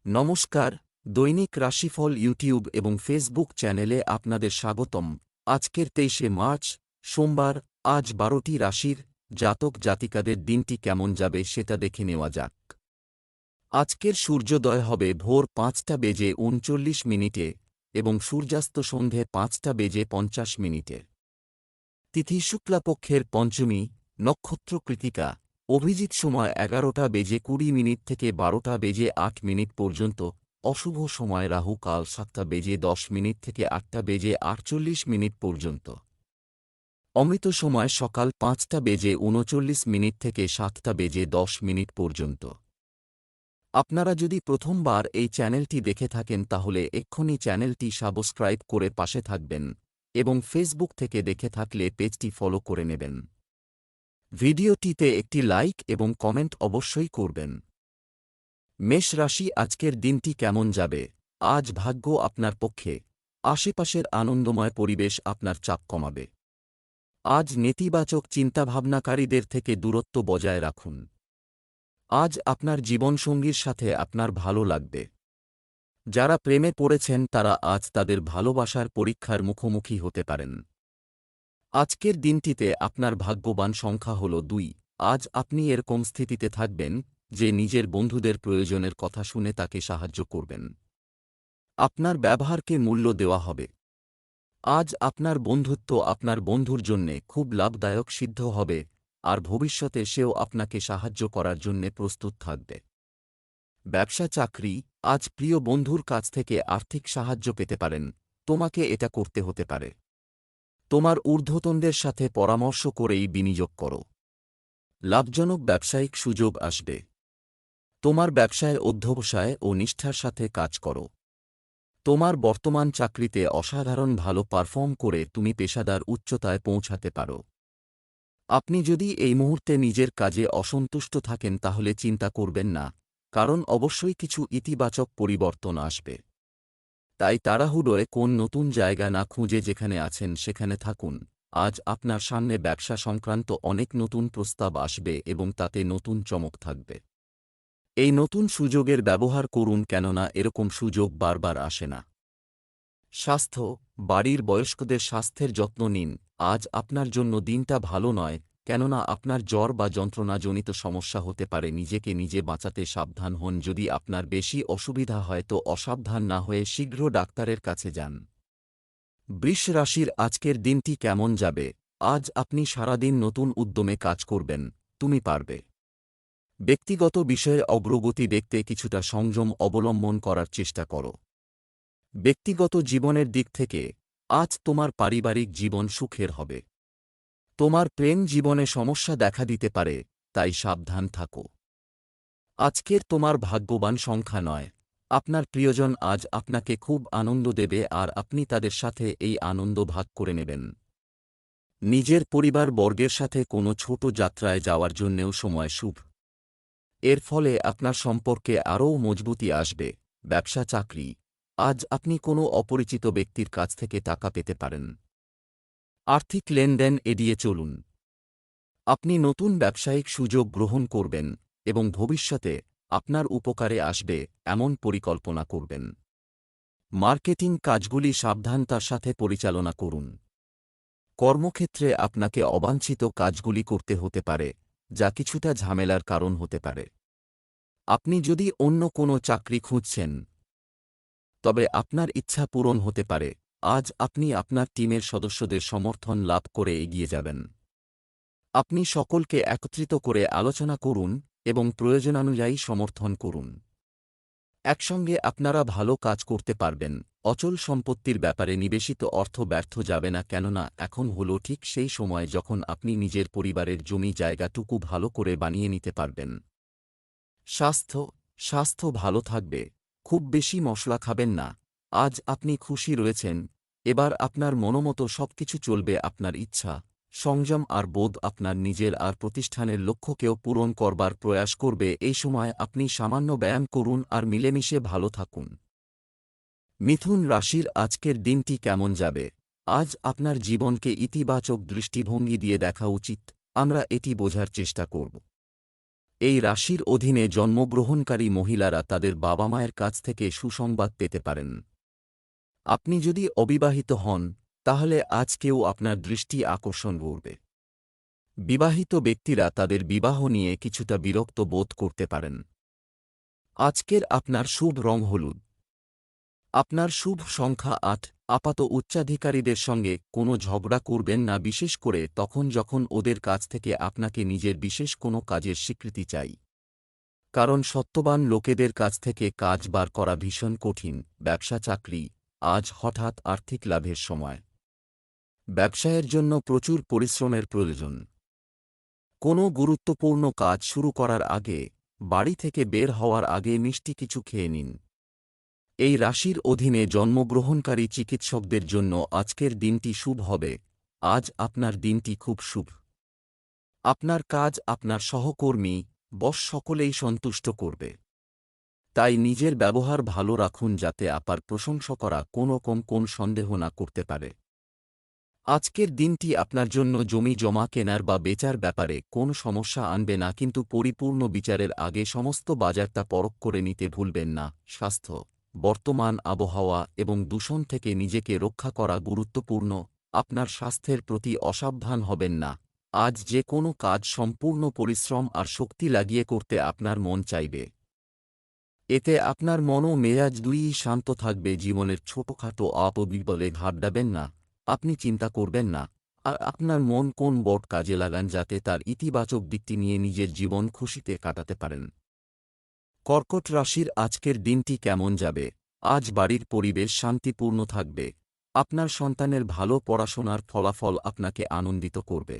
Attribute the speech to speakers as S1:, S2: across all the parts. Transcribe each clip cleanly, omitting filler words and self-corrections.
S1: নমস্কার, দৈনিক রাশিফল ইউটিউব এবং ফেসবুক চ্যানেলে আপনাদের স্বাগতম। আজকের 23শে মার্চ, সোমবার। আজ 12টি রাশির জাতক জাতিকাদের দিনটি কেমন যাবে সেটা দেখে নেওয়া যাক। আজকের সূর্যোদয় হবে ভোর 5:39 এবং সূর্যাস্ত সন্ধে 5:50 তিথি শুক্লাপক্ষের পঞ্চমী, নক্ষত্র কৃতিকা। অভিজিৎ সময় 11:20 থেকে 12:08 পর্যন্ত। অশুভ সময় রাহু কাল 7:10 থেকে 8:48 পর্যন্ত। অমৃত সময় সকাল 5:39 থেকে 7:10 পর্যন্ত। আপনারা যদি প্রথমবার এই চ্যানেলটি দেখে থাকেন তাহলে এক্ষুনি চ্যানেলটি সাবস্ক্রাইব করে পাশে থাকবেন এবং ফেসবুক থেকে দেখে থাকলে পেজটি ফলো করে নেবেন। ভিডিওটিতে একটি লাইক এবং কমেন্ট অবশ্যই করবেন। মেষ রাশি, আজকের দিনটি কেমন যাবে? আজ ভাগ্য আপনার পক্ষে। আশেপাশের আনন্দময় পরিবেশ আপনার চাপ কমাবে। আজ নেতিবাচক চিন্তাভাবনাকারীদের থেকে দূরত্ব বজায় রাখুন। আজ আপনার জীবনসঙ্গীর সাথে আপনার ভালো লাগবে। যারা প্রেমে পড়েছেন তারা আজ তাদের ভালোবাসার পরীক্ষার মুখোমুখি হতে পারেন। আজকের দিনটিতে আপনার ভাগ্যবান সংখ্যা হল 2। আজ আপনি এরকম স্থিতিতে থাকবেন যে নিজের বন্ধুদের প্রয়োজনের কথা শুনে তাকে সাহায্য করবেন। আপনার ব্যবহারকে মূল্য দেওয়া হবে। আজ আপনার বন্ধুত্ব আপনার বন্ধুর জন্যে খুব লাভদায়ক সিদ্ধ হবে, আর ভবিষ্যতে সেও আপনাকে সাহায্য করার জন্যে প্রস্তুত থাকবে। ব্যবসা চাকরি, আজ প্রিয় বন্ধুর কাছ থেকে আর্থিক সাহায্য পেতে পারেন। তোমাকে এটা করতে হতে পারে। তোমার ঊর্ধ্বতনদের সাথে পরামর্শ করেই বিনিয়োগ করো। লাভজনক ব্যবসায়িক সুযোগ আসবে। তোমার ব্যবসায় অধ্যবসায় ও নিষ্ঠার সাথে কাজ করো। তোমার বর্তমান চাকরিতে অসাধারণ ভালো পারফর্ম করে তুমি পেশাদার উচ্চতায় পৌঁছাতে পারো। আপনি যদি এই মুহূর্তে নিজের কাজে অসন্তুষ্ট থাকেন তাহলে চিন্তা করবেন না, কারণ অবশ্যই কিছু ইতিবাচক পরিবর্তন আসবে। তাই তাড়াহুড়োয় কোন নতুন জায়গা না খুঁজে যেখানে আছেন সেখানে থাকুন। আজ আপনার সামনে ব্যবসা সংক্রান্ত অনেক নতুন প্রস্তাব আসবে এবং তাতে নতুন চমক থাকবে। এই নতুন সুযোগের ব্যবহার করুন, কেননা এরকম সুযোগ বারবার আসে না। স্বাস্থ্য, বাড়ির বয়স্কদের স্বাস্থ্যের যত্ন নিন। আজ আপনার জন্য দিনটা ভালো নয়, কেননা আপনার জ্বর বা যন্ত্রণাজনিত সমস্যা হতে পারে। নিজেকে নিজে বাঁচাতে সাবধান হন। যদি আপনার বেশি অসুবিধা হয় তো অসাবধান না হয়ে শীঘ্র ডাক্তারের কাছে যান। বৃষ রাশির আজকের দিনটি কেমন যাবে? আজ আপনি সারাদিন নতুন উদ্যমে কাজ করবেন। তুমি পারবে। ব্যক্তিগত বিষয়ে অগ্রগতি দেখতে কিছুটা সংযম অবলম্বন করার চেষ্টা করো। ব্যক্তিগত জীবনের দিক থেকে আজ তোমার পারিবারিক জীবন সুখের হবে। তোমার প্রেম জীবনে সমস্যা দেখা দিতে পারে, তাই সাবধান থাকো। আজকের তোমার ভাগ্যবান সংখ্যা 9। আপনার প্রিয়জন আজ আপনাকে খুব আনন্দ দেবে আর আপনি তাদের সাথে এই আনন্দ ভাগ করে নেবেন। নিজের পরিবার বর্গের সাথে কোনো ছোট যাত্রায় যাওয়ার জন্যেও সময় শুভ। এর ফলে আপনার সম্পর্কে আরও মজবুতি আসবে। ব্যবসা চাকরি, আজ আপনি কোনো অপরিচিত ব্যক্তির কাছ থেকে টাকা পেতে পারেন। আর্থিক লেনদেন এড়িয়ে চলুন। আপনি নতুন ব্যবসায়িক সুযোগ গ্রহণ করবেন এবং ভবিষ্যতে আপনার উপকারে আসবে এমন পরিকল্পনা করবেন। মার্কেটিং কাজগুলি সাবধানতার সাথে পরিচালনা করুন। কর্মক্ষেত্রে আপনাকে অবাঞ্ছিত কাজগুলি করতে হতে পারে, যা কিছুটা ঝামেলার কারণ হতে পারে। আপনি যদি অন্য কোনো চাকরি খুঁজছেন তবে আপনার ইচ্ছা পূরণ হতে পারে। আজ আপনি আপনার টিমের সদস্যদের সমর্থন লাভ করে এগিয়ে যাবেন। আপনি সকলকে একত্রিত করে আলোচনা করুন এবং প্রয়োজনানুযায়ী সমর্থন করুন। একসঙ্গে আপনারা ভালো কাজ করতে পারবেন। অচল সম্পত্তির ব্যাপারে নিবেশিত অর্থ ব্যর্থ যাবে না, কেননা এখন হলো ঠিক সেই সময় যখন আপনি নিজের পরিবারের জমি জায়গাটুকু ভালো করে বানিয়ে নিতে পারবেন। স্বাস্থ্য ভালো থাকবে। খুব বেশি মশলা খাবেন না। আজ আপনি খুশি রয়েছেন। এবার আপনার মনোমতো সবকিছু চলবে। আপনার ইচ্ছা, সংযম আর বোধ আপনার নিজের আর প্রতিষ্ঠানের লক্ষ্যকেও পূরণ করবার প্রয়াস করবে। এই সময় আপনি সামান্য ব্যায়াম করুন আর মিলেমিশে ভালো থাকুন। মিথুন রাশির আজকের দিনটি কেমন যাবে? আজ আপনার জীবনকে ইতিবাচক দৃষ্টিভঙ্গি দিয়ে দেখা উচিত। আমরা এটি বোঝার চেষ্টা করব। এই রাশির অধীনে জন্মগ্রহণকারী মহিলারা তাদের বাবা মায়ের কাছ থেকে সুসংবাদ পেতে পারেন। আপনি যদি অবিবাহিত হন, তাহলে আজ কেউ আপনার দৃষ্টি আকর্ষণ করবে। বিবাহিত ব্যক্তিরা তাদের বিবাহ নিয়ে কিছুটা বিরক্ত বোধ করতে পারেন। আজকের আপনার শুভ রং হলুদ। আপনার শুভ সংখ্যা ৮। আপাত উচ্চাধিকারীদের সঙ্গে কোনো ঝগড়া করবেন না, বিশেষ করে তখন যখন ওদের কাছ থেকে আপনাকে নিজের বিশেষ কোনো কাজের স্বীকৃতি চাই। কারণ সত্যবান লোকেদের কাছ থেকে কাজ বার করা ভীষণ কঠিন। ব্যবসা চাকরি, আজ হঠাৎ আর্থিক লাভের সময়। ব্যবসায়ের জন্য প্রচুর পরিশ্রমের প্রয়োজন। কোনো গুরুত্বপূর্ণ কাজ শুরু করার আগে, বাড়ি থেকে বের হওয়ার আগে মিষ্টি কিছু খেয়ে নিন। এই রাশির অধীনে জন্মগ্রহণকারী চিকিৎসকদের জন্য আজকের দিনটি শুভ হবে। আজ আপনার দিনটি খুব শুভ। আপনার কাজ আপনার সহকর্মী, বস সকলেই সন্তুষ্ট করবে। তাই নিজের ব্যবহার ভালো রাখুন যাতে আপনার প্রশংসা করা কোন সন্দেহ না করতে পারে। আজকের দিনটি আপনার জন্য জমি জমা কেনার বা বেচার ব্যাপারে কোনো সমস্যা আনবে না, কিন্তু পরিপূর্ণ বিচারের আগে সমস্ত বাজারটা পরখ করে নিতে ভুলবেন না। স্বাস্থ্য, বর্তমান আবহাওয়া এবং দূষণ থেকে নিজেকে রক্ষা করা গুরুত্বপূর্ণ। আপনার স্বাস্থ্যের প্রতি অসাবধান হবেন না। আজ যে কোনো কাজ সম্পূর্ণ পরিশ্রম আর শক্তি লাগিয়ে করতে আপনার মন চাইবে। এতে আপনার মন ও মেজাজ দুইই শান্ত থাকবে। জীবনের ছোটখাটো আপবিপদে ঘাবড়াবেন না। আপনি চিন্তা করবেন না, আর আপনার মন কোন বড় কাজে লাগান যাতে তার ইতিবাচক দিকটি নিয়ে নিজের জীবন খুশিতে কাটাতে পারেন। কর্কট রাশির আজকের দিনটি কেমন যাবে? আজ বাড়ির পরিবেশ শান্তিপূর্ণ থাকবে। আপনার সন্তানের ভালো পড়াশোনার ফলাফল আপনাকে আনন্দিত করবে।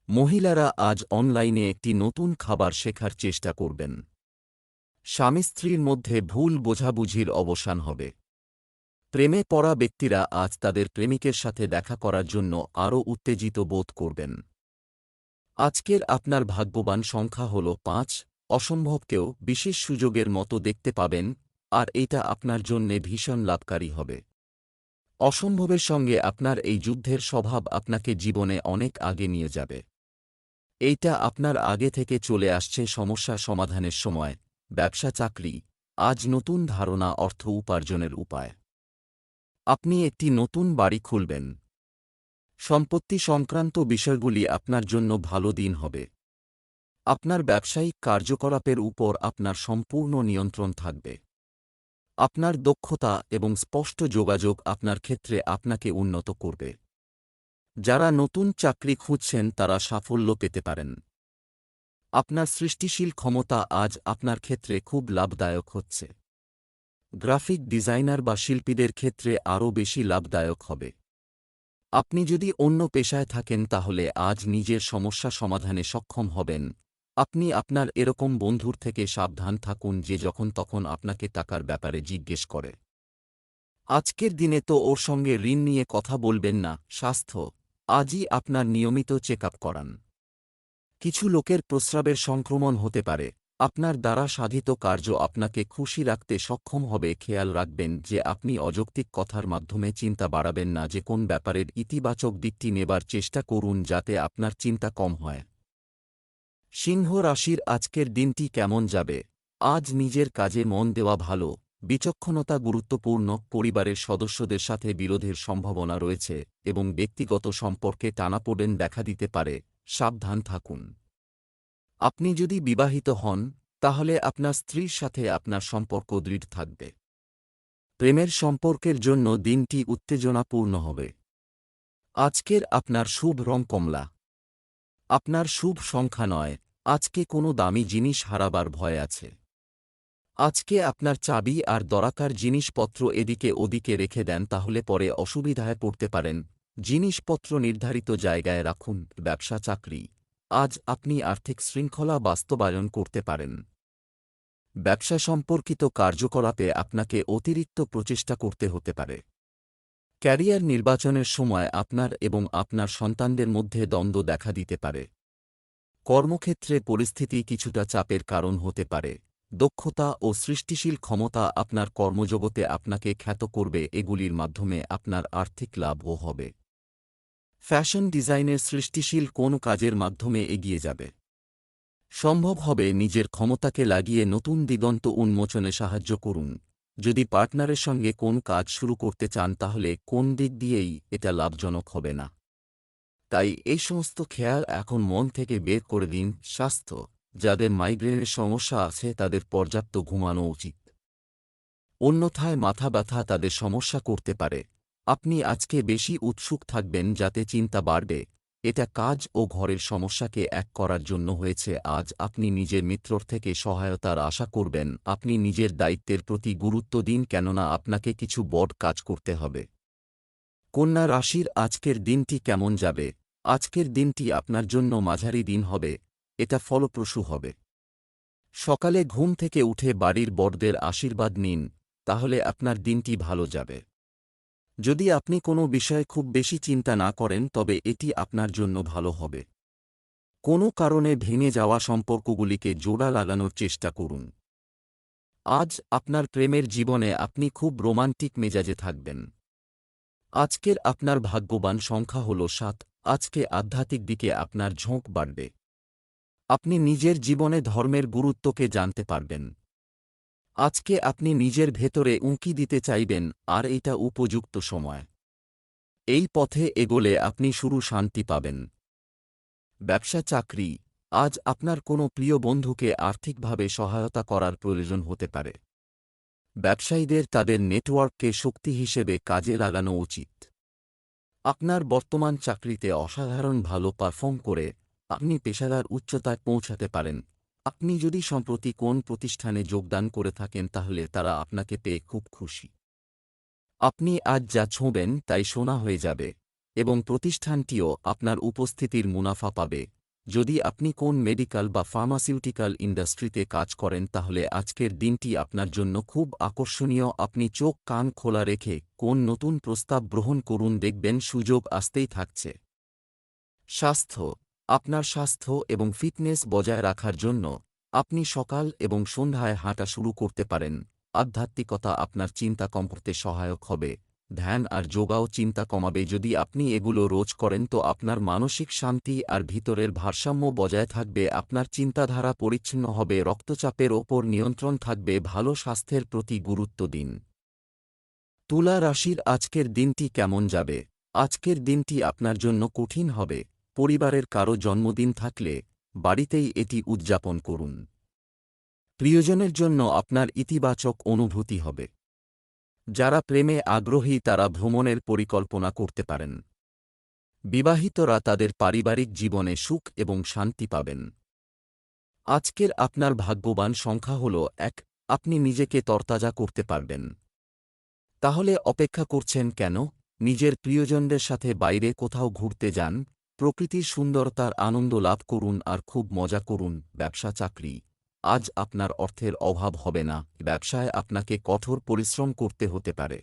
S1: মহিলারা আজ অনলাইনে একটি নতুন খাবার শেখার চেষ্টা করবেন। স্বামী স্ত্রীর মধ্যে ভুল বোঝাবুঝির অবসান হবে। প্রেমে পড়া ব্যক্তিরা আজ তাদের প্রেমিকের সাথে দেখা করার জন্য আরও উত্তেজিত বোধ করবেন। আজকের আপনার ভাগ্যবান সংখ্যা হল ৫। অসম্ভবকেও বিশেষ সুযোগের মতো দেখতে পাবেন, আর এটা আপনার জন্যে ভীষণ লাভকারী হবে। অসম্ভবের সঙ্গে আপনার এই যুদ্ধের স্বভাব আপনাকে জীবনে অনেক আগে নিয়ে যাবে। এইটা আপনার আগে থেকে চলে আসছে সমস্যা সমাধানের সময়। ব্যবসা চাকরি, আজ নতুন ধারণা অর্থ উপার্জনের উপায়। আপনি একটি নতুন বাড়ি খুলবেন। সম্পত্তি সংক্রান্ত বিষয়গুলি আপনার জন্য ভালো দিন হবে। আপনার ব্যবসায়িক কার্যকলাপের উপর আপনার সম্পূর্ণ নিয়ন্ত্রণ থাকবে। আপনার দক্ষতা এবং স্পষ্ট যোগাযোগ আপনার ক্ষেত্রে আপনাকে উন্নত করবে। যারা নতুন চাকরি খুঁজছেন তারা সাফল্য পেতে পারেন। আপনার সৃষ্টিশীল ক্ষমতা আজ আপনার ক্ষেত্রে খুব লাভদায়ক হচ্ছে। গ্রাফিক ডিজাইনার বা শিল্পীদের ক্ষেত্রে আরও বেশি লাভদায়ক হবে। আপনি যদি অন্য পেশায় থাকেন তাহলে আজ নিজের সমস্যা সমাধানে সক্ষম হবেন। আপনি আপনার এরকম বন্ধুর থেকে সাবধান থাকুন যে যখন তখন আপনাকে টাকার ব্যাপারে জিজ্ঞেস করে। আজকের দিনে তো ওর সঙ্গে ঋণ নিয়ে কথা বলবেন না। স্বাস্থ্য, আজই আপনার নিয়মিত চেক আপ করান। কিছু লোকের প্রস্রাবের সংক্রমণ হতে পারে। আপনার দ্বারা সাধিত কার্য আপনাকে খুশি রাখতে সক্ষম হবে। খেয়াল রাখবেন যে আপনি অযৌক্তিক কথার মাধ্যমে চিন্তা বাড়াবেন না। যে কোন ব্যাপারের ইতিবাচক দিকটি নেবার চেষ্টা করুন যাতে আপনার চিন্তা কম হয়। সিংহ রাশির আজকের দিনটি কেমন যাবে? আজ নিজের কাজে মন দেওয়া ভালো। বিচক্ষণতা গুরুত্বপূর্ণ। পরিবারের সদস্যদের সাথে বিরোধের সম্ভাবনা রয়েছে এবং ব্যক্তিগত সম্পর্কে টানাপোড়েন দেখা দিতে পারে। সাবধান থাকুন। আপনি যদি বিবাহিত হন, তাহলে আপনার স্ত্রীর সাথে আপনার সম্পর্ক দৃঢ় থাকবে। প্রেমের সম্পর্কের জন্য দিনটি উত্তেজনাপূর্ণ হবে। আজকের আপনার শুভ রং কমলা। আপনার শুভ সংখ্যা ৯। আজকে কোনো দামি জিনিস হারাবার ভয় আছে। আজকে আপনার চাবি আর দরকার জিনিসপত্র এদিকে ওদিকে রেখে দেন, তাহলে পরে অসুবিধায় পড়তে পারেন। জিনিসপত্র নির্ধারিত জায়গায় রাখুন। ব্যবসা চাকরি, আজ আপনি আর্থিক শৃঙ্খলা বাস্তবায়ন করতে পারেন। ব্যবসা সম্পর্কিত কার্যকলাপে আপনাকে অতিরিক্ত প্রচেষ্টা করতে হতে পারে। ক্যারিয়ার নির্বাচনের সময় আপনার এবং আপনার সন্তানদের মধ্যে দ্বন্দ্ব দেখা দিতে পারে। কর্মক্ষেত্রে পরিস্থিতি কিছুটা চাপের কারণ হতে পারে। দক্ষতা ও সৃষ্টিশীল ক্ষমতা আপনার কর্মজগতে আপনাকে খ্যাত করবে। এগুলির মাধ্যমে আপনার আর্থিক লাভও হবে। ফ্যাশন ডিজাইনের সৃষ্টিশীল কোন কাজের মাধ্যমে এগিয়ে যাবে। সম্ভব হবে নিজের ক্ষমতাকে লাগিয়ে নতুন দিগন্ত উন্মোচনে সাহায্য করুন। যদি পার্টনারের সঙ্গে কোন কাজ শুরু করতে চান তাহলে কোন দিক দিয়েই এটা লাভজনক হবে না। তাই এই সমস্ত খেয়াল এখন মন থেকে বের করে দিন। স্বাস্থ্য, যাদের মাইগ্রেনের সমস্যা আছে তাদের পর্যাপ্ত ঘুমানো উচিত। অন্যথায় মাথা ব্যথা তাদের সমস্যা করতে পারে। আপনি আজকে বেশি উৎসুক থাকবেন যাতে চিন্তা বাড়বে। এটা কাজ ও ঘরের সমস্যাকে এক করার জন্য হয়েছে। আজ আপনি নিজের মিত্রর থেকে সহায়তার আশা করবেন। আপনি নিজের দায়িত্বের প্রতি গুরুত্ব দিন, কেননা আপনাকে কিছু বড় কাজ করতে হবে। কন্যা রাশির আজকের দিনটি কেমন যাবে? আজকের দিনটি আপনার জন্য মাঝারি দিন হবে। এটা ফলপ্রসূ হবে। সকালে ঘুম থেকে উঠে বাড়ির বড়দের আশীর্বাদ নিন, তাহলে আপনার দিনটি ভালো যাবে। যদি আপনি কোনো বিষয়ে খুব বেশি চিন্তা না করেন তবে এটি আপনার জন্য ভালো হবে। কোনো কারণে ভেঙে যাওয়া সম্পর্কগুলিকে জোড়া লাগানোর চেষ্টা করুন। আজ আপনার প্রেমের জীবনে আপনি খুব রোমান্টিক মেজাজে থাকবেন। আজকের আপনার ভাগ্যবান সংখ্যা হল 7। আজকে আধ্যাত্মিক দিকে আপনার ঝোঁক বাড়বে। আপনি নিজের জীবনে ধর্মের গুরুত্বকে জানতে পারবেন। আজকে আপনি নিজের ভেতরে উঁকি দিতে চাইবেন, আর এটা উপযুক্ত সময়। এই পথে এগোলে আপনি শুরু শান্তি পাবেন। ব্যবসা চাকরি, আজ আপনার কোনো প্রিয় বন্ধুকে আর্থিকভাবে সহায়তা করার প্রয়োজন হতে পারে। ব্যবসায়ীদের তাদের নেটওয়ার্ককে শক্তি হিসেবে কাজে লাগানো উচিত। আপনার বর্তমান চাকরিতে অসাধারণ ভালো পারফর্ম করে আপনি পেশাদার উচ্চতায় পৌঁছাতে পারেন। আপনি যদি সম্প্রতি কোন প্রতিষ্ঠানে যোগদান করে থাকেন তাহলে তারা আপনাকে পেয়ে খুব খুশি। আপনি আজ যা ছোঁবেন তাই সোনা হয়ে যাবে, এবং প্রতিষ্ঠানটিও আপনার উপস্থিতির মুনাফা পাবে। যদি আপনি কোন মেডিকেল বা ফার্মাসিউটিক্যাল ইন্ডাস্ট্রিতে কাজ করেন তাহলে আজকের দিনটি আপনার জন্য খুব আকর্ষণীয়। আপনি চোখ কান খোলা রেখে কোন নতুন প্রস্তাব গ্রহণ করুন, দেখবেন সুযোগ আসতেই থাকছে। স্বাস্থ্য, আপনার স্বাস্থ্য এবং ফিটনেস বজায় রাখার জন্য আপনি সকাল এবং সন্ধ্যায় হাঁটা শুরু করতে পারেন। আধ্যাত্মিকতা আপনার চিন্তা কম করতে সহায়ক হবে। ধ্যান আর যোগাও চিন্তা কমাবে। যদি আপনি এগুলো রোজ করেন তো আপনার মানসিক শান্তি আর ভিতরের ভারসাম্য বজায় থাকবে। আপনার চিন্তাধারা পরিচ্ছন্ন হবে, রক্তচাপের ওপর নিয়ন্ত্রণ থাকবে। ভালো স্বাস্থ্যের প্রতি গুরুত্ব দিন। তুলা রাশির আজকের দিনটি কেমন যাবে? আজকের দিনটি আপনার জন্য কঠিন হবে। পরিবারের কারো জন্মদিন থাকলে বাড়িতেই এটি উদযাপন করুন। প্রিয়জনের জন্য আপনার ইতিবাচক অনুভূতি হবে। যারা প্রেমে আগ্রহী তারা ভ্রমণের পরিকল্পনা করতে পারেন। বিবাহিতরা তাদের পারিবারিক জীবনে সুখ এবং শান্তি পাবেন। আজকের আপনার ভাগ্যবান সংখ্যা হল 1। আপনি নিজেকে তরতাজা করতে পারবেন। তাহলে অপেক্ষা করছেন কেন? নিজের প্রিয়জনদের সাথে বাইরে কোথাও ঘুরতে যান, প্রকৃতির সুন্দরতার আনন্দ লাভ করুন আর খুব মজা করুন। ব্যবসা চাকরি, আজ আপনার অর্থের অভাব হবে না। ব্যবসায় আপনাকে কঠোর পরিশ্রম করতে হতে পারে।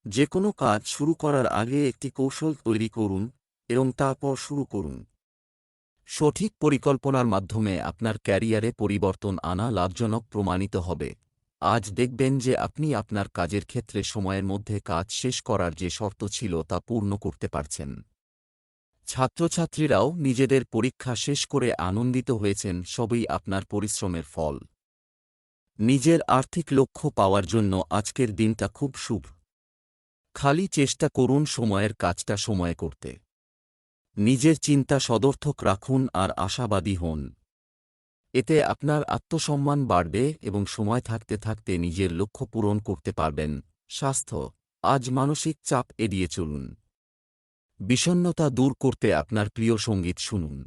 S1: যে কোনো কাজ শুরু করার আগে একটি কৌশল তৈরি করুন এবং তারপর শুরু করুন। সঠিক পরিকল্পনার মাধ্যমে আপনার ক্যারিয়ারে পরিবর্তন আনা লাভজনক প্রমাণিত হবে। আজ দেখবেন যে আপনি আপনার কাজের ক্ষেত্রে সময়ের মধ্যে কাজ শেষ করার যে শর্ত ছিল তা পূর্ণ করতে পারছেন। ছাত্রছাত্রীরাও নিজেদের পরীক্ষা শেষ করে আনন্দিত হয়েছেন, সবই আপনার পরিশ্রমের ফল। নিজের আর্থিক লক্ষ্য পাওয়ার জন্য আজকের দিনটা খুব শুভ। খালি চেষ্টা করুন সময়ের কাজটা সময়ে করতে। নিজের চিন্তা সদর্থক রাখুন আর আশাবাদী হন। এতে আপনার আত্মসম্মান বাড়বে এবং সময় থাকতে থাকতে নিজের লক্ষ্য পূরণ করতে পারবেন। স্বাস্থ্য, আজ মানসিক চাপ এড়িয়ে চলুন। বিষণ্ণতা দূর করতে আপনার প্রিয় সঙ্গীত শুনুন।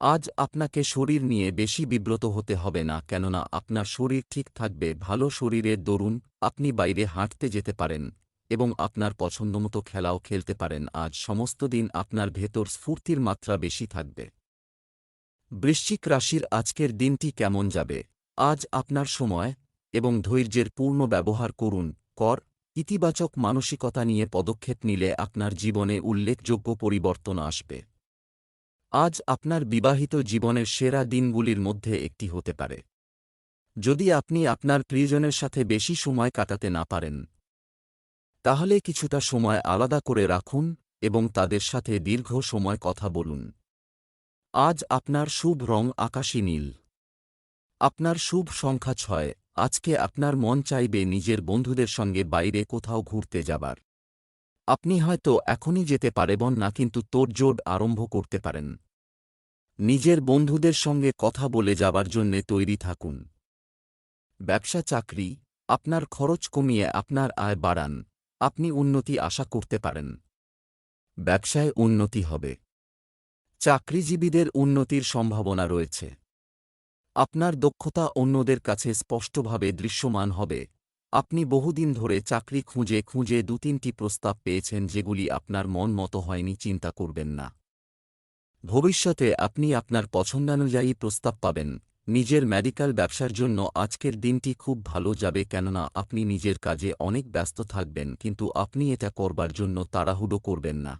S1: আজ আপনাকে শরীর নিয়ে বেশি বিব্রত হতে হবে না, কেননা আপনার শরীর ঠিক থাকবে। ভালো শরীরের দরুন আপনি বাইরে হাঁটতে যেতে পারেন এবং আপনার পছন্দমতো খেলাও খেলতে পারেন। আজ সমস্ত দিন আপনার ভেতর স্ফূর্তির মাত্রা বেশি থাকবে। বৃশ্চিক রাশির আজকের দিনটি কেমন যাবে? আজ আপনার সময় এবং ধৈর্যের পূর্ণ ব্যবহার করুন। ইতিবাচক মানসিকতা নিয়ে পদক্ষেপ নিলে আপনার জীবনে উল্লেখযোগ্য পরিবর্তন আসবে। আজ আপনার বিবাহিত জীবনের সেরা দিনগুলির মধ্যে একটি হতে পারে। যদি আপনি আপনার প্রিয়জনের সাথে বেশি সময় কাটাতে না পারেন তাহলে কিছুটা সময় আলাদা করে রাখুন এবং তাদের সাথে দীর্ঘ সময় কথা বলুন। আজ আপনার শুভ রং আকাশী নীল। আপনার শুভ সংখ্যা 6। আজকে আপনার মন চাইবে নিজের বন্ধুদের সঙ্গে বাইরে কোথাও ঘুরতে যাবার। আপনি হয়তো এখনই যেতে পারবেন না, কিন্তু তোড়জোড় আরম্ভ করতে পারেন। নিজের বন্ধুদের সঙ্গে কথা বলে যাবার জন্যে তৈরি থাকুন। ব্যবসা চাকরি, আপনার খরচ কমিয়ে আপনার আয় বাড়ান। আপনি উন্নতি আশা করতে পারেন। ব্যবসায় উন্নতি হবে। চাকরিজীবীদের উন্নতির সম্ভাবনা রয়েছে। আপনার দক্ষতা অন্যদের কাছে স্পষ্টভাবে দৃশ্যমান হবে। আপনি বহুদিন ধরে চাকরি খুঁজে খুঁজে 2-3টি প্রস্তাব পেয়েছেন, যেগুলি আপনার মন মতো হয়নি। চিন্তা করবেন না। ভবিষ্যতে আপনি আপনার পছন্দানুযায়ী প্রস্তাব পাবেন। নিজের মেডিকেল ব্যবসার জন্য আজকের দিনটি খুব ভালো যাবে, কেননা আপনি নিজের কাজে অনেক ব্যস্ত থাকবেন, কিন্তু আপনি এটা করবার জন্য তাড়াহুড়ো করবেন না।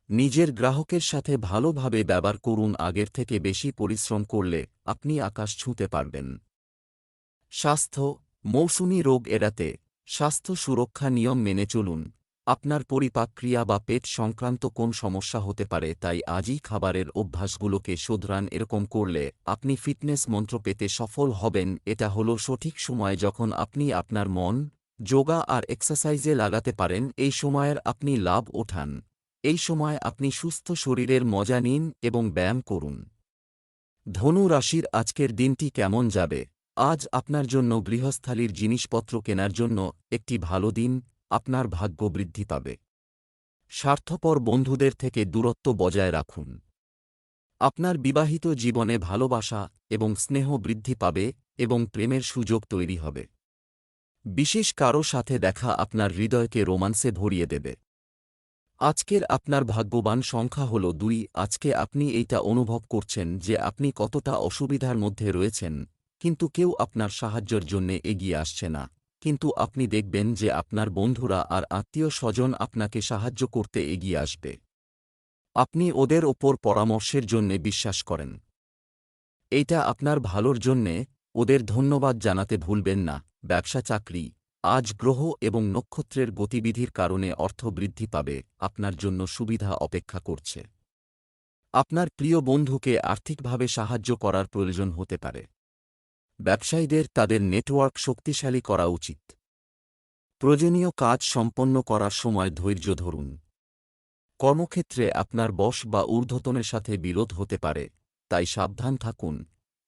S1: নিজের গ্রাহকের সাথে ভালোভাবে ব্যবহার করুন। আগের থেকে বেশি পরিশ্রম করলে আপনি আকাশ ছুঁতে পারবেন। স্বাস্থ্য, মৌসুমী রোগ এড়াতে স্বাস্থ্য সুরক্ষা নিয়ম মেনে চলুন। আপনার পরিপাক ক্রিয়া বা পেট সংক্রান্ত কোন সমস্যা হতে পারে, তাই আজই খাবারের অভ্যাসগুলোকে শোধরান। এরকম করলে আপনি ফিটনেস মন্ত্র পেতে সফল হবেন। এটা হলো সঠিক সময় যখন আপনি আপনার মন যোগা আর এক্সারসাইজে লাগাতে পারেন। এই সময়ের আপনি লাভ ওঠান। এই সময় আপনি সুস্থ শরীরের মজা নিন এবং ব্যায়াম করুন। ধনু রাশির আজকের দিনটি কেমন যাবে? আজ আপনার জন্য গৃহস্থালির জিনিসপত্র কেনার জন্য একটি ভালো দিন। আপনার ভাগ্য বৃদ্ধি পাবে। স্বার্থপর বন্ধুদের থেকে দূরত্ব বজায় রাখুন। আপনার বিবাহিত জীবনে ভালোবাসা এবং স্নেহ বৃদ্ধি পাবে এবং প্রেমের সুযোগ তৈরি হবে। বিশেষ কারো সাথে দেখা আপনার হৃদয়কে রোমান্সে ভরিয়ে দেবে। আজকের আপনার ভাগ্যবান সংখ্যা হল 2। আজকে আপনি এইটা অনুভব করছেন যে আপনি কতটা অসুবিধার মধ্যে রয়েছেন, কিন্তু কেউ আপনার সাহায্যের জন্যে এগিয়ে আসছে না। কিন্তু আপনি দেখবেন যে আপনার বন্ধুরা আর আত্মীয় স্বজন আপনাকে সাহায্য করতে এগিয়ে আসবে। আপনি ওদের ওপর পরামর্শের জন্যে বিশ্বাস করেন। এইটা আপনার ভালোর জন্যে। ওদের ধন্যবাদ জানাতে ভুলবেন না। ব্যবসা চাকরি, আজ গ্রহ এবং নক্ষত্রের গতিবিধির কারণে অর্থ বৃদ্ধি পাবে। আপনার জন্য সুবিধা অপেক্ষা করছে। আপনার প্রিয় বন্ধুকে আর্থিকভাবে সাহায্য করার প্রয়োজন হতে পারে। ব্যবসায়ীদের তাদের নেটওয়ার্ক শক্তিশালী করা উচিত। প্রয়োজনীয় কাজ সম্পন্ন করার সময় ধৈর্য ধরুন। কর্মক্ষেত্রে আপনার বস বা ঊর্ধ্বতনের সাথে বিরোধ হতে পারে, তাই সাবধান থাকুন।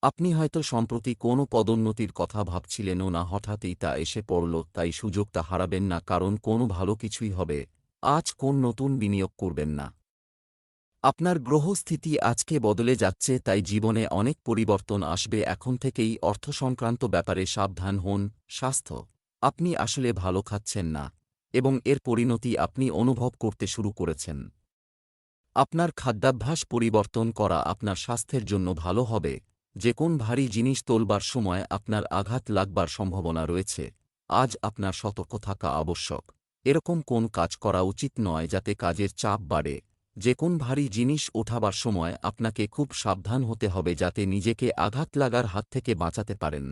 S1: আপনি হয়তো সম্প্রতি কোনো পদোন্নতির কথা ভাবছিলেনও না, হঠাৎই তা এসে পড়ল, তাই সুযোগটা হারাবেন না, কারণ কোনো ভালো কিছুই হবে। আজ কোন নতুন বিনিয়োগ করবেন না। আপনার গ্রহস্থিতি আজকে বদলে যাচ্ছে, তাই জীবনে অনেক পরিবর্তন আসবে। এখন থেকেই অর্থ সংক্রান্ত ব্যাপারে সাবধান হন। স্বাস্থ্য, আপনি আসলে ভালো খাচ্ছেন না এবং এর পরিণতি আপনি অনুভব করতে শুরু করেছেন। আপনার খাদ্যাভ্যাস পরিবর্তন করা আপনার স্বাস্থ্যের জন্য ভালো হবে। যে কোন ভারী জিনিস তোলবার সময় আপনার আঘাত লাগবার সম্ভাবনা রয়েছে। আজ আপনার সতর্ক থাকা আবশ্যক। এরকম কোন কাজ করা উচিত নয় যাতে কাজের চাপ বাড়ে। যে কোন ভারী জিনিস ওঠাবার সময় আপনাকে খুব সাবধান হতে হবে যাতে নিজেকে আঘাত লাগার হাত থেকে বাঁচাতে পারেন।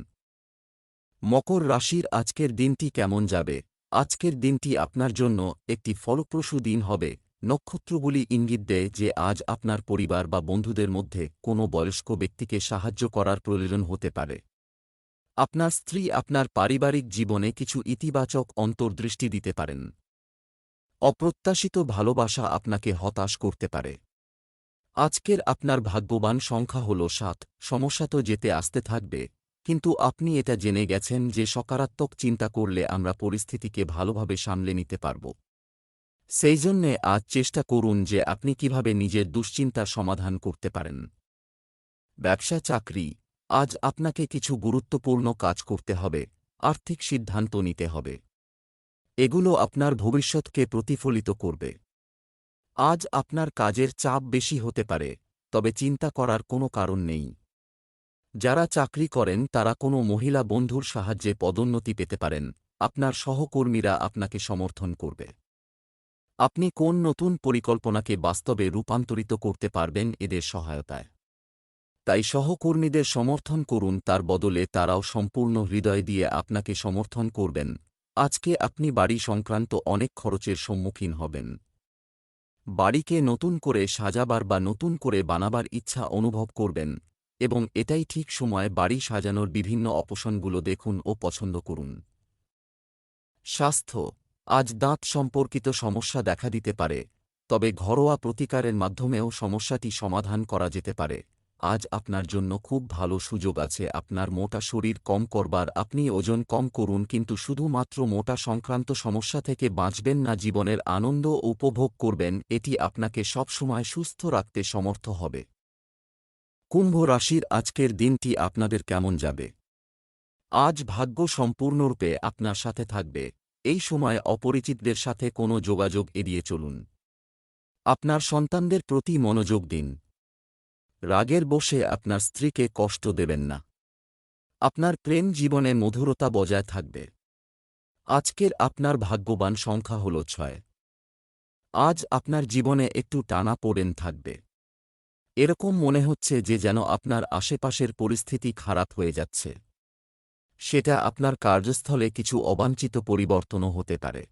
S1: মকর রাশির আজকের দিনটি কেমন যাবে? আজকের দিনটি আপনার জন্য একটি ফলপ্রসূ দিন হবে। নক্ষত্রগুলি ইঙ্গিত দেয় যে আজ আপনার পরিবার বা বন্ধুদের মধ্যে কোনো বয়স্ক ব্যক্তিকে সাহায্য করার প্রয়োজন হতে পারে। আপনার স্ত্রী আপনার পারিবারিক জীবনে কিছু ইতিবাচক অন্তর্দৃষ্টি দিতে পারেন। অপ্রত্যাশিত ভালোবাসা আপনাকে হতাশ করতে পারে। আজকের আপনার ভাগ্যবান সংখ্যা হল 7। সমস্যা তো যেতে আসতে থাকবে, কিন্তু আপনি এটা জেনে গেছেন যে সকারাত্মক চিন্তা করলে আমরা পরিস্থিতিকে ভালোভাবে সামলে নিতে পারব। সেই জন্যে আজ চেষ্টা করুন যে আপনি কিভাবে নিজের দুশ্চিন্তার সমাধান করতে পারেন। ব্যবসা চাকরি, আজ আপনাকে কিছু গুরুত্বপূর্ণ কাজ করতে হবে। আর্থিক সিদ্ধান্ত নিতে হবে। এগুলো আপনার ভবিষ্যৎকে প্রতিফলিত করবে। আজ আপনার কাজের চাপ বেশি হতে পারে, তবে চিন্তা করার কোনো কারণ নেই। যারা চাকরি করেন তারা কোনো মহিলা বন্ধুর সাহায্যে পদোন্নতি পেতে পারেন। আপনার সহকর্মীরা আপনাকে সমর্থন করবে। আপনি কোন নতুন পরিকল্পনাকে বাস্তবে রূপান্তরিত করতে পারবেন এদের সহায়তায়। তাই সহকর্মীদের সমর্থন করুন, তার বদলে তারাও সম্পূর্ণ হৃদয় দিয়ে আপনাকে সমর্থন করবেন। আজকে আপনি বাড়ি সংক্রান্ত অনেক খরচের সম্মুখীন হবেন। বাড়িকে নতুন করে সাজাবার বা নতুন করে বানাবার ইচ্ছা অনুভব করবেন এবং এটাই ঠিক সময় বাড়ি সাজানোর বিভিন্ন অপশনগুলো দেখুন ও পছন্দ করুন। স্বাস্থ্য, আজ দাঁত সম্পর্কিত সমস্যা দেখা দিতে পারে, তবে ঘরোয়া প্রতিকারের মাধ্যমেও সমস্যাটি সমাধান করা যেতে পারে। আজ আপনার জন্য খুব ভালো সুযোগ আছে আপনার মোটা শরীর কম করবার। আপনি ওজন কম করুন, কিন্তু শুধুমাত্র মোটা সংক্রান্ত সমস্যা থেকে বাঁচবেন না, জীবনের আনন্দ উপভোগ করবেন। এটি আপনাকে সবসময় সুস্থ রাখতে সমর্থ হবে। কুম্ভ রাশির আজকের দিনটি আপনাদের কেমন যাবে? আজ ভাগ্য সম্পূর্ণরূপে আপনার সাথে থাকবে। এই সময় অপরিচিতদের সাথে কোনো যোগাযোগ এড়িয়ে চলুন। আপনার সন্তানদের প্রতি মনোযোগ দিন। রাগের বশে আপনার স্ত্রীকে কষ্ট দেবেন না। আপনার প্রেম জীবনে মধুরতা বজায় থাকবে। আজকের আপনার ভাগ্যবান সংখ্যা হল 6। আজ আপনার জীবনে একটু টানাপোড়েন থাকবে। এরকম মনে হচ্ছে যে যেন আপনার আশেপাশের পরিস্থিতি খারাপ হয়ে যাচ্ছে। সেটা আপনার কার্যস্থলে কিছু অবাঞ্ছিত পরিবর্তনও হতে পারে।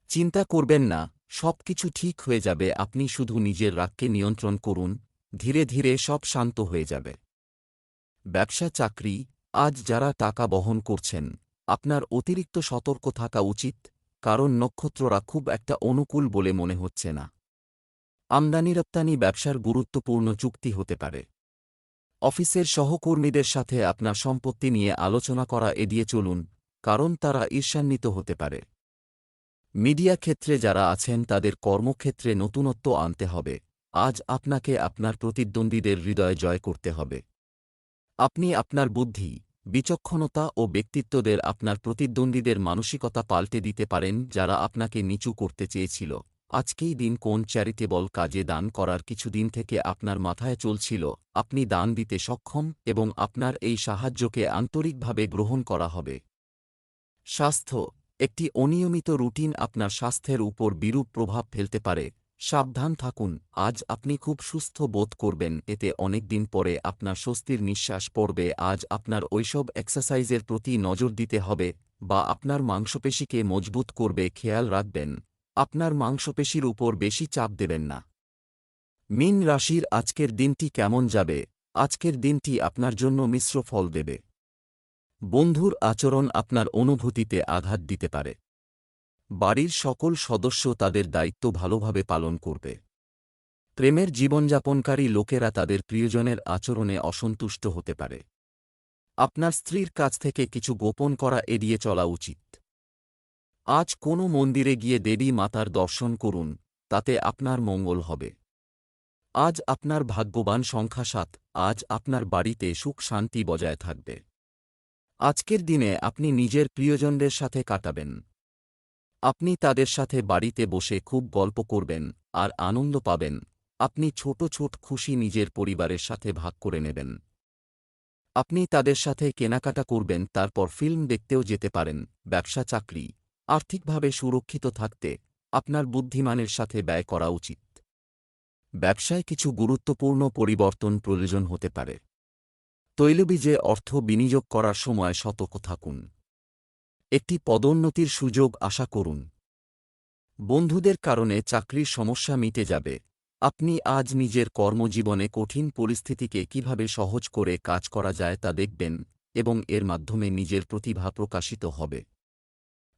S1: চিন্তা করবেন না, সবকিছু ঠিক হয়ে যাবে। আপনি শুধু নিজের রাগকে নিয়ন্ত্রণ করুন, ধীরে ধীরে সব শান্ত হয়ে যাবে। ব্যবসা চাকরি, আজ যারা টাকা বহন করছেন, আপনার অতিরিক্ত সতর্ক থাকা উচিত, কারণ নক্ষত্ররা খুব একটা অনুকূল বলে মনে হচ্ছে না। আমদানি রপ্তানি ব্যবসার গুরুত্বপূর্ণ চুক্তি হতে পারে। অফিসের সহকর্মীদের সাথে আপনার সম্পত্তি নিয়ে আলোচনা করা এড়িয়ে চলুন, কারণ তারা ঈর্ষান্বিত হতে পারে। মিডিয়া ক্ষেত্রে যারা আছেন তাদের কর্মক্ষেত্রে নতুনত্ব আনতে হবে। আজ আপনাকে আপনার প্রতিদ্বন্দ্বীদের হৃদয় জয় করতে হবে। আপনি আপনার বুদ্ধি, বিচক্ষণতা ও ব্যক্তিত্বদের আপনার প্রতিদ্বন্দ্বীদের মানসিকতা পাল্টে দিতে পারেন যারা আপনাকে নিচু করতে চেয়েছিল। আজকেই দিন কোন চ্যারিটেবল কাজে দান করার কিছুদিন থেকে আপনার মাথায় চলছিল। আপনি দান দিতে সক্ষম এবং আপনার এই সাহায্যকে আন্তরিকভাবে গ্রহণ করা হবে। স্বাস্থ্য, একটি অনিয়মিত রুটিন আপনার স্বাস্থ্যের উপর বিরূপ প্রভাব ফেলতে পারে। সাবধান থাকুন। আজ আপনি খুব সুস্থ বোধ করবেন, এতে অনেক দিন পরে আপনার স্বস্তির নিঃশ্বাস পড়বে। আজ আপনার ওইসব এক্সারসাইজের প্রতি নজর দিতে হবে বা আপনার মাংসপেশিকে মজবুত করবে। খেয়াল রাখবেন, আপনার মাংসপেশির উপর বেশি চাপ দেবেন না। মীন রাশির আজকের দিনটি কেমন যাবে? আজকের দিনটি আপনার জন্য মিশ্র ফল দেবে। বন্ধুর আচরণ আপনার অনুভূতিতে আঘাত দিতে পারে। বাড়ির সকল সদস্য তাদের দায়িত্ব ভালোভাবে পালন করবে। প্রেমের জীবনযাপনকারী লোকেরা তাদের প্রিয়জনের আচরণে অসন্তুষ্ট হতে পারে। আপনার স্ত্রীর কাছ থেকে কিছু গোপন করা এড়িয়ে চলা উচিত। আজ কোনো মন্দিরে গিয়ে দেবী মাতার দর্শন করুন, তাতে আপনার মঙ্গল হবে। আজ আপনার ভাগ্যবান সংখ্যা 7। আজ আপনার বাড়িতে সুখ শান্তি বজায় থাকবে। আজকের দিনে আপনি নিজের প্রিয়জনদের সাথে কাটাবেন। আপনি তাদের সাথে বাড়িতে বসে খুব গল্প করবেন আর আনন্দ পাবেন। আপনি ছোট ছোট খুশি নিজের পরিবারের সাথে ভাগ করে নেবেন। আপনি তাদের সাথে কেনাকাটা করবেন, তারপর ফিল্ম দেখতেও যেতে পারেন। ব্যবসা চাকরি, আর্থিকভাবে সুরক্ষিত থাকতে আপনার বুদ্ধিমানের সাথে ব্যয় করা উচিত। ব্যবসায় কিছু গুরুত্বপূর্ণ পরিবর্তন প্রয়োজন হতে পারে। তৈলবীজে অর্থ বিনিয়োগ করার সময় সতর্ক থাকুন। একটি পদোন্নতির সুযোগ আশা করুন। বন্ধুদের কারণে চাকরির সমস্যা মিটে যাবে। আপনি আজ নিজের কর্মজীবনে কঠিন পরিস্থিতিকে কিভাবে সহজ করে কাজ করা যায় তা দেখবেন এবং এর মাধ্যমে নিজের প্রতিভা প্রকাশিত হবে।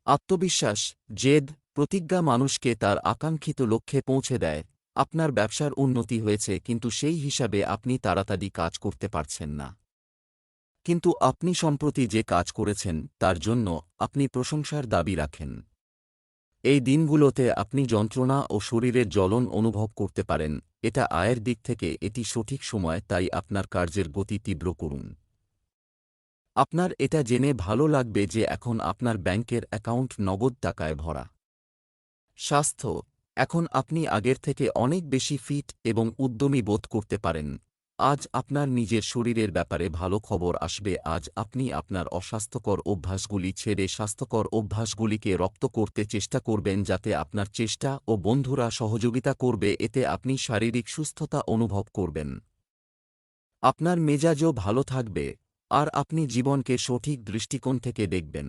S1: আত্মবিশ্বাস, জেদ, প্রতিজ্ঞা মানুষকে তার আকাঙ্ক্ষিত লক্ষ্যে পৌঁছে দেয়। আপনার ব্যবসার উন্নতি হয়েছে, কিন্তু সেই হিসাবে আপনি তাড়াতাড়ি কাজ করতে পারছেন না। কিন্তু আপনি সম্প্রতি যে কাজ করেছেন তার জন্য আপনি প্রশংসার দাবি রাখেন। এই দিনগুলোতে আপনি যন্ত্রণা ও শরীরের জ্বলন অনুভব করতে পারেন। এটা আয়ের দিক থেকে এটি সঠিক সময়, তাই আপনার কার্যের গতি তীব্র করুন। আপনার এটা জেনে ভালো লাগবে যে এখন আপনার ব্যাংকের অ্যাকাউন্ট নগদ টাকায় ভরা। স্বাস্থ্য, এখন আপনি আগের থেকে অনেক বেশি ফিট এবং উদ্যমী বোধ করতে পারেন। আজ আপনার নিজের শরীরের ব্যাপারে ভালো খবর আসবে। আজ আপনি আপনার অস্বাস্থ্যকর অভ্যাসগুলি ছেড়ে স্বাস্থ্যকর অভ্যাসগুলিকে রপ্ত করতে চেষ্টা করবেন, যাতে আপনার চেষ্টা ও বন্ধুরা সহযোগিতা করবে। এতে আপনি শারীরিক সুস্থতা অনুভব করবেন। আপনার মেজাজও ভালো থাকবে আর আপনি জীবনকে সঠিক দৃষ্টিকোণ থেকে দেখবেন।